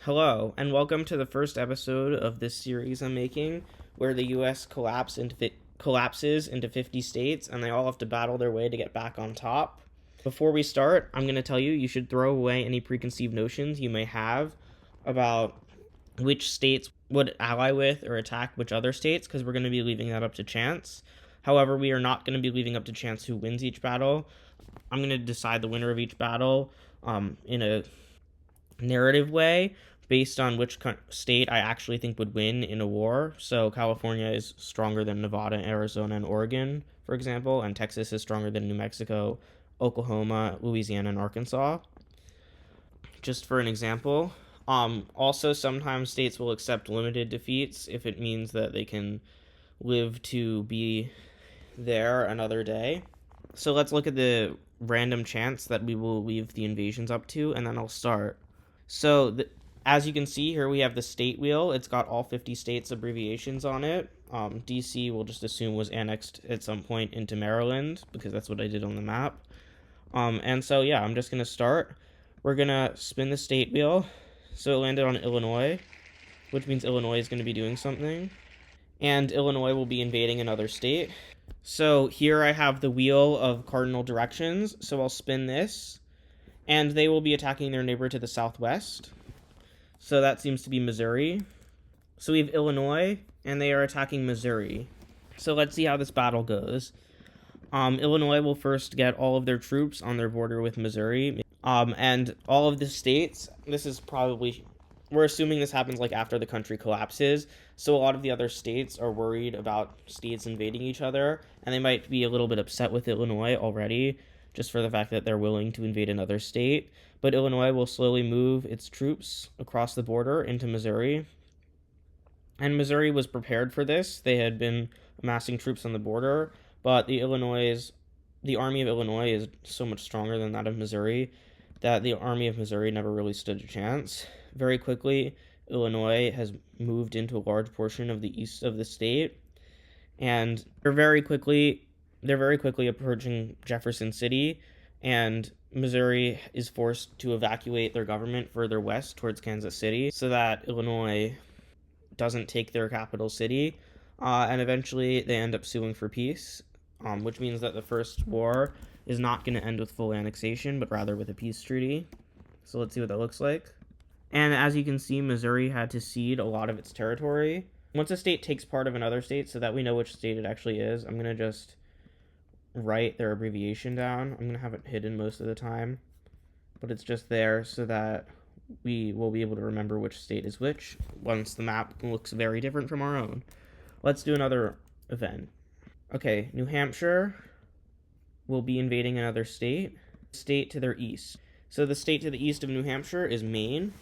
Hello, and welcome to the first episode of this series I'm making, where the U.S. collapses into 50 states, and they all have to battle their way to get back on top. Before we start, I'm going to tell you should throw away any preconceived notions you may have about which states would ally with or attack which other states, because we're going to be leaving that up to chance. However, we are not going to be leaving up to chance who wins each battle. I'm going to decide the winner of each battle in a narrative way based on which state I actually think would win in a war. So California is stronger than Nevada, Arizona, and Oregon, for example, and Texas is stronger than New Mexico, Oklahoma, Louisiana, and Arkansas. Just for an example. Also, sometimes states will accept limited defeats if it means that they can live to be there another day. So let's look at the random chance that we will leave the invasions up to, and then I'll start. So, as you can see here, we have the state wheel. It's got all 50 states' abbreviations on it. DC, we'll just assume, was annexed at some point into Maryland, because that's what I did on the map. And so, yeah, I'm just going to start. We're going to spin the state wheel. So it landed on Illinois, which means Illinois is going to be doing something. And Illinois will be invading another state. So here I have the wheel of cardinal directions. So I'll spin this. And they will be attacking their neighbor to the southwest. So that seems to be Missouri. So we have Illinois, and they are attacking Missouri. So let's see how this battle goes. Illinois will first get all of their troops on their border with Missouri. And all of the states, this is probably, we're assuming this happens like after the country collapses. So a lot of the other states are worried about states invading each other, and they might be a little bit upset with Illinois already, just for the fact that they're willing to invade another state. But Illinois will slowly move its troops across the border into Missouri. And Missouri was prepared for this. They had been amassing troops on the border, but the army of Illinois is so much stronger than that of Missouri that the army of Missouri never really stood a chance. Very quickly, Illinois has moved into a large portion of the east of the state, and they're very quickly approaching Jefferson City, and Missouri is forced to evacuate their government further west towards Kansas City so that Illinois doesn't take their capital city, and eventually they end up suing for peace, which means that the first war is not going to end with full annexation, but rather with a peace treaty. So let's see what that looks like. And as you can see, Missouri had to cede a lot of its territory. Once a state takes part of another state, so that we know which state it actually is, I'm going to just write their abbreviation down. I'm going to have it hidden most of the time, but it's just there so that we will be able to remember which state is which once the map looks very different from our own. Let's do another event. Okay, New Hampshire will be invading another state to their east. So the state to the east of New Hampshire is Maine.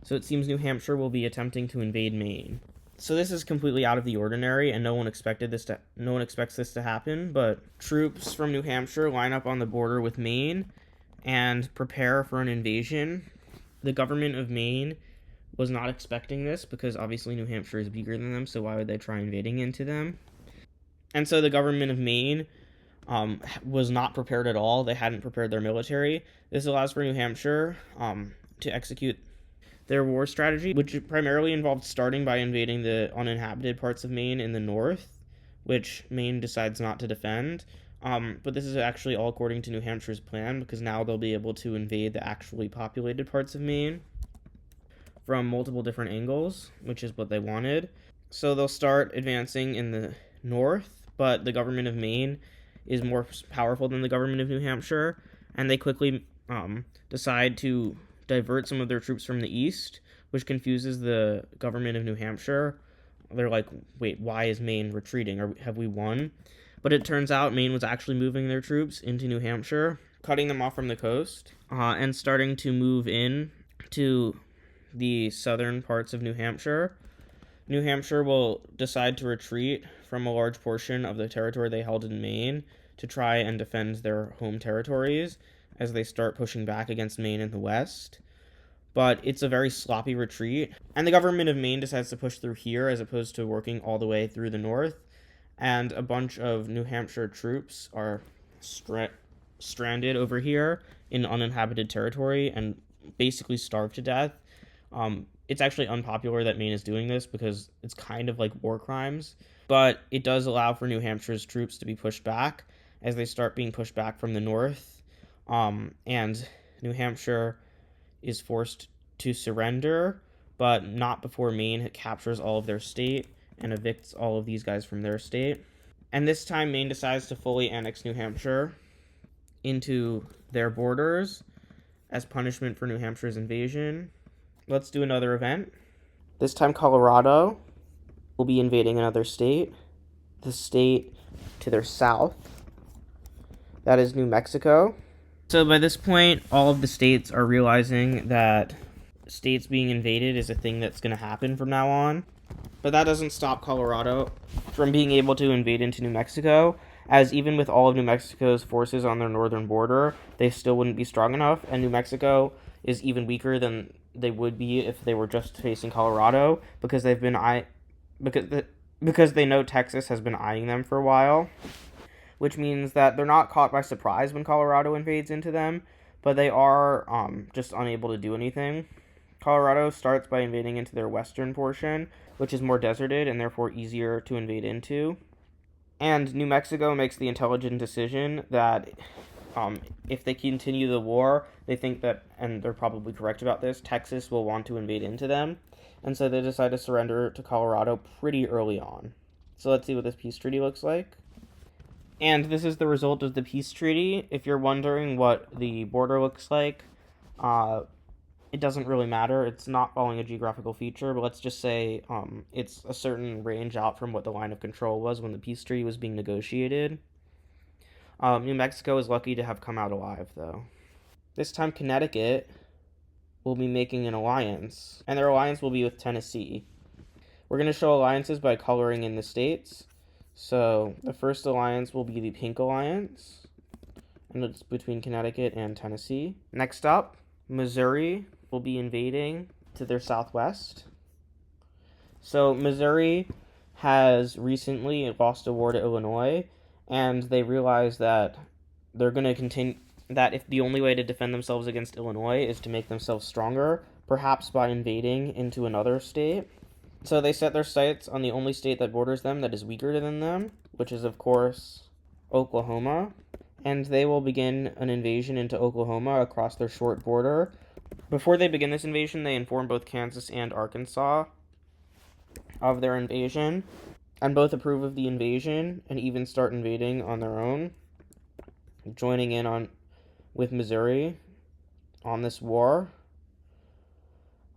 So it seems New Hampshire will be attempting to invade Maine. So this is completely out of the ordinary, and no one expects this to happen, but troops from New Hampshire line up on the border with Maine and prepare for an invasion. The government of Maine was not expecting this because obviously New Hampshire is bigger than them, so why would they try invading into them? And so the government of Maine was not prepared at all. They hadn't prepared their military. This allows for New Hampshire to execute their war strategy, which primarily involved starting by invading the uninhabited parts of Maine in the north, which Maine decides not to defend. But this is actually all according to New Hampshire's plan, because now they'll be able to invade the actually populated parts of Maine from multiple different angles, which is what they wanted. So they'll start advancing in the north, but the government of Maine is more powerful than the government of New Hampshire, and they quickly decide to divert some of their troops from the east, which confuses the government of New Hampshire. They're like, wait, why is Maine retreating? Have we won? But it turns out Maine was actually moving their troops into New Hampshire, cutting them off from the coast, and starting to move in to the southern parts of New Hampshire. New Hampshire will decide to retreat from a large portion of the territory they held in Maine to try and defend their home territories as they start pushing back against Maine in the west. But it's a very sloppy retreat, and the government of Maine decides to push through here as opposed to working all the way through the north, and a bunch of New Hampshire troops are stranded over here in uninhabited territory and basically starved to death. It's actually unpopular that Maine is doing this because it's kind of like war crimes, but it does allow for New Hampshire's troops to be pushed back as they start being pushed back from the north. And New Hampshire is forced to surrender, but not before Maine captures all of their state and evicts all of these guys from their state. And this time, Maine decides to fully annex New Hampshire into their borders as punishment for New Hampshire's invasion. Let's do another event. This time, Colorado will be invading another state, the state to their south. That is New Mexico. So by this point, all of the states are realizing that states being invaded is a thing that's going to happen from now on. But that doesn't stop Colorado from being able to invade into New Mexico, as even with all of New Mexico's forces on their northern border, they still wouldn't be strong enough, and New Mexico is even weaker than they would be if they were just facing Colorado, because because they know Texas has been eyeing them for a while, which means that they're not caught by surprise when Colorado invades into them, but they are just unable to do anything. Colorado starts by invading into their western portion, which is more deserted and therefore easier to invade into. And New Mexico makes the intelligent decision that if they continue the war, they think that, and they're probably correct about this, Texas will want to invade into them. And so they decide to surrender to Colorado pretty early on. So let's see what this peace treaty looks like. And this is the result of the peace treaty. If you're wondering what the border looks like, it doesn't really matter. It's not following a geographical feature, but let's just say it's a certain range out from what the line of control was when the peace treaty was being negotiated. New Mexico is lucky to have come out alive, though. This time, Connecticut will be making an alliance, and their alliance will be with Tennessee. We're going to show alliances by coloring in the states. So the first alliance will be the Pink Alliance, and it's between Connecticut and Tennessee. Next up, Missouri will be invading to their southwest. So Missouri has recently lost a war to Illinois, and they realize that they're going to continue, that if the only way to defend themselves against Illinois is to make themselves stronger, perhaps by invading into another state. So they set their sights on the only state that borders them that is weaker than them, which is, of course, Oklahoma. And they will begin an invasion into Oklahoma across their short border. Before they begin this invasion, they inform both Kansas and Arkansas of their invasion, and both approve of the invasion and even start invading on their own, joining in with Missouri on this war.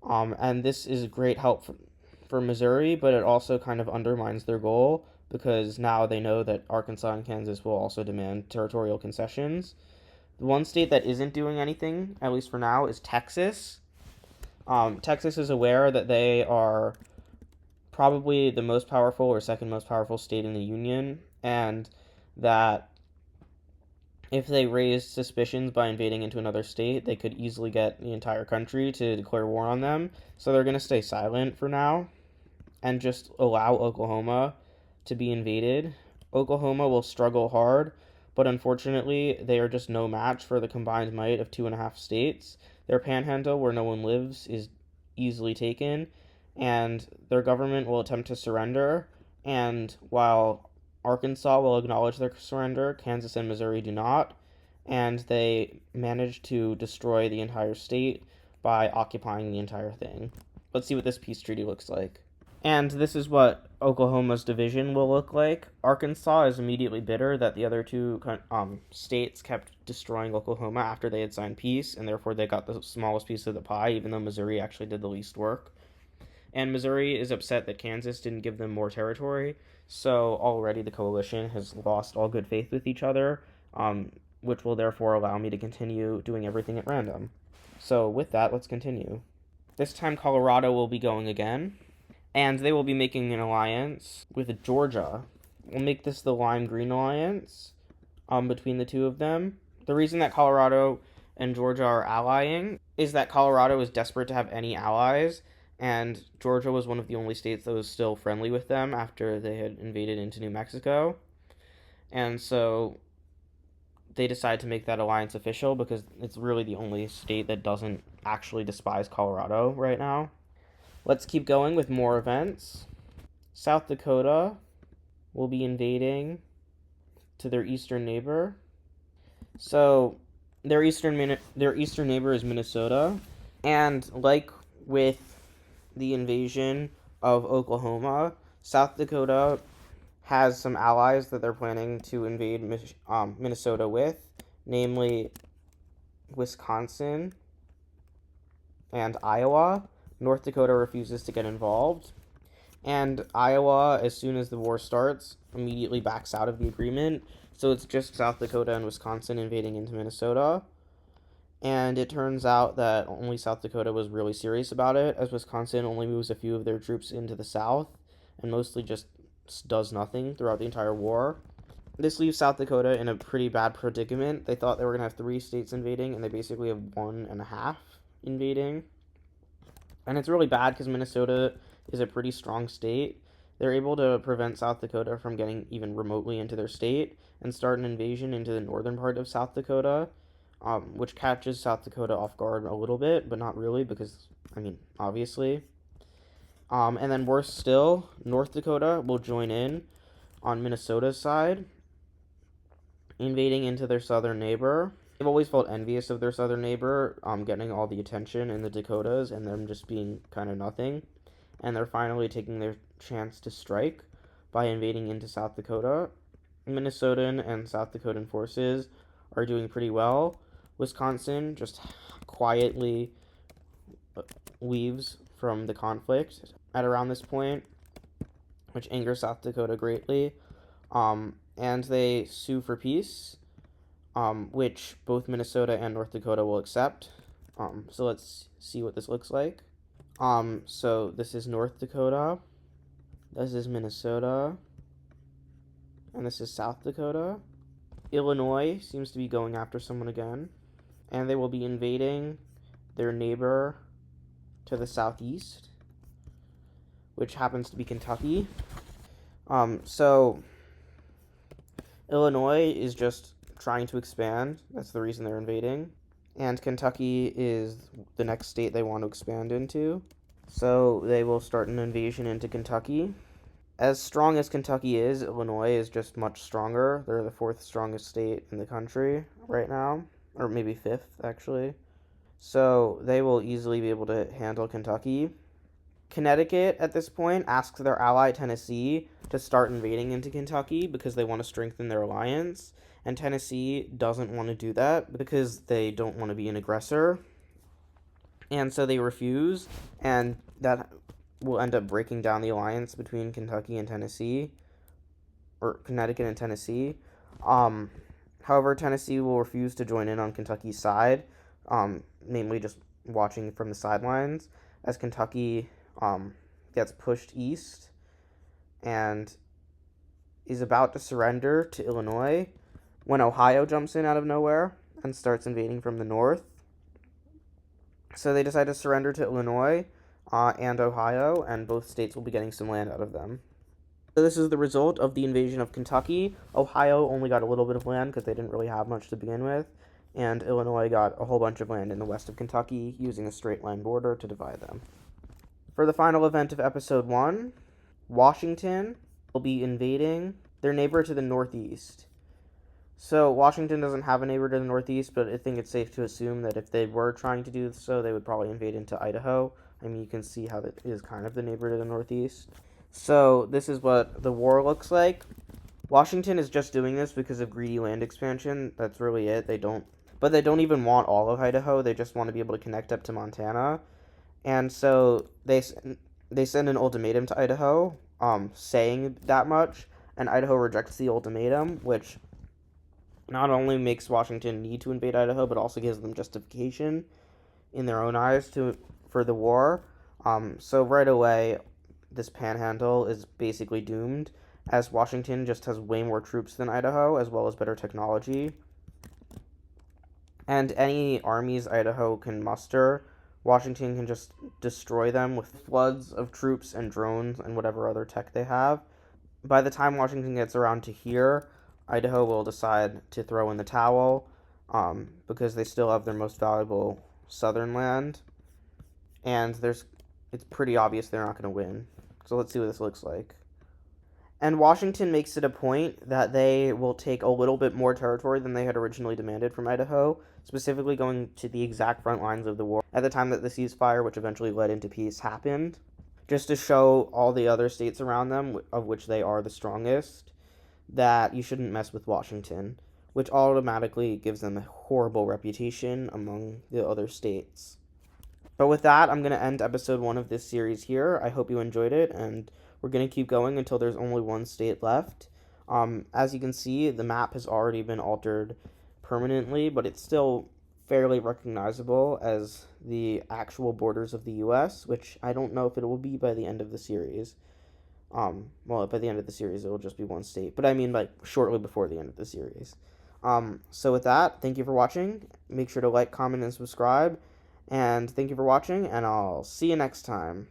And this is a great help for Missouri, but it also kind of undermines their goal, because now they know that Arkansas and Kansas will also demand territorial concessions. The one state that isn't doing anything, at least for now, is Texas. Texas is aware that they are probably the most powerful or second most powerful state in the Union, and that if they raised suspicions by invading into another state, they could easily get the entire country to declare war on them. So they're going to stay silent for now and just allow Oklahoma to be invaded. Oklahoma will struggle hard, but unfortunately, they are just no match for the combined might of 2.5 states. Their panhandle, where no one lives, is easily taken, and their government will attempt to surrender. And while Arkansas will acknowledge their surrender, Kansas and Missouri do not, and they manage to destroy the entire state by occupying the entire thing. Let's see what this peace treaty looks like. And this is what Oklahoma's division will look like. Arkansas is immediately bitter that the other two states kept destroying Oklahoma after they had signed peace, and therefore they got the smallest piece of the pie, even though Missouri actually did the least work. And Missouri is upset that Kansas didn't give them more territory, so already the coalition has lost all good faith with each other, which will therefore allow me to continue doing everything at random. So with that, let's continue. This time Colorado will be going again, and they will be making an alliance with Georgia. We'll make this the Lime-Green Alliance between the two of them. The reason that Colorado and Georgia are allying is that Colorado is desperate to have any allies, and Georgia was one of the only states that was still friendly with them after they had invaded into New Mexico. And so they decide to make that alliance official because it's really the only state that doesn't actually despise Colorado right now. Let's keep going with more events. South Dakota will be invading to their eastern neighbor. So their eastern neighbor is Minnesota, and like with the invasion of Oklahoma, South Dakota has some allies that they're planning to invade Minnesota with, namely Wisconsin and Iowa. North Dakota refuses to get involved. And Iowa, as soon as the war starts, immediately backs out of the agreement. So it's just South Dakota and Wisconsin invading into Minnesota. And it turns out that only South Dakota was really serious about it, as Wisconsin only moves a few of their troops into the south and mostly just does nothing throughout the entire war. This leaves South Dakota in a pretty bad predicament. They thought they were going to have 3 states invading, and they basically have 1.5 invading. And it's really bad because Minnesota is a pretty strong state. They're able to prevent South Dakota from getting even remotely into their state and start an invasion into the northern part of South Dakota, which catches South Dakota off guard a little bit, but not really because, obviously. And then worse still, North Dakota will join in on Minnesota's side, invading into their southern neighbor. They've always felt envious of their southern neighbor, getting all the attention in the Dakotas and them just being kind of nothing. And they're finally taking their chance to strike by invading into South Dakota. Minnesotan and South Dakotan forces are doing pretty well. Wisconsin just quietly leaves from the conflict at around this point, which angers South Dakota greatly. And they sue for peace, which both Minnesota and North Dakota will accept. So let's see what this looks like. So this is North Dakota, this is Minnesota, and this is South Dakota. Illinois seems to be going after someone again, and they will be invading their neighbor to the southeast, which happens to be Kentucky. So Illinois is just trying to expand. That's the reason they're invading. And Kentucky is the next state they want to expand into. So they will start an invasion into Kentucky. As strong as Kentucky is, Illinois is just much stronger. They're the 4th strongest state in the country right now, or maybe 5th, actually. So they will easily be able to handle Kentucky. Connecticut, at this point, asks their ally Tennessee to start invading into Kentucky because they want to strengthen their alliance. And Tennessee doesn't want to do that because they don't want to be an aggressor. And so they refuse, and that will end up breaking down the alliance between Kentucky and Tennessee, or Connecticut and Tennessee. However, Tennessee will refuse to join in on Kentucky's side, namely just watching from the sidelines, as Kentucky gets pushed east and is about to surrender to Illinois when Ohio jumps in out of nowhere and starts invading from the north. So they decide to surrender to Illinois and Ohio, and both states will be getting some land out of them. So this is the result of the invasion of Kentucky. Ohio only got a little bit of land because they didn't really have much to begin with, and Illinois got a whole bunch of land in the west of Kentucky using a straight line border to divide them. For the final event of episode 1, Washington will be invading their neighbor to the northeast. So Washington doesn't have a neighbor to the northeast, but I think it's safe to assume that if they were trying to do so, they would probably invade into Idaho. You can see how that is kind of the neighbor to the northeast. So this is what the war looks like. Washington is just doing this because of greedy land expansion. That's really it. They don't even want all of Idaho. They just want to be able to connect up to Montana. And so they send an ultimatum to Idaho, saying that much, and Idaho rejects the ultimatum, which not only makes Washington need to invade Idaho, but also gives them justification in their own eyes for the war. So right away, this panhandle is basically doomed, as Washington just has way more troops than Idaho, as well as better technology. And any armies Idaho can muster, Washington can just destroy them with floods of troops and drones and whatever other tech they have. By the time Washington gets around to here, Idaho will decide to throw in the towel because they still have their most valuable southern land, and it's pretty obvious they're not going to win. So let's see what this looks like. And Washington makes it a point that they will take a little bit more territory than they had originally demanded from Idaho, specifically going to the exact front lines of the war at the time that the ceasefire, which eventually led into peace, happened, just to show all the other states around them, of which they are the strongest, that you shouldn't mess with Washington, which automatically gives them a horrible reputation among the other states. But with that, I'm going to end episode 1 of this series here. I hope you enjoyed it, and we're going to keep going until there's only one state left. As you can see, the map has already been altered permanently, but it's still fairly recognizable as the actual borders of the U.S., which I don't know if it will be by the end of the series. Well, by the end of the series, it will just be one state, but I mean, like, shortly before the end of the series. So with that, thank you for watching. Make sure to like, comment, and subscribe. And thank you for watching, and I'll see you next time.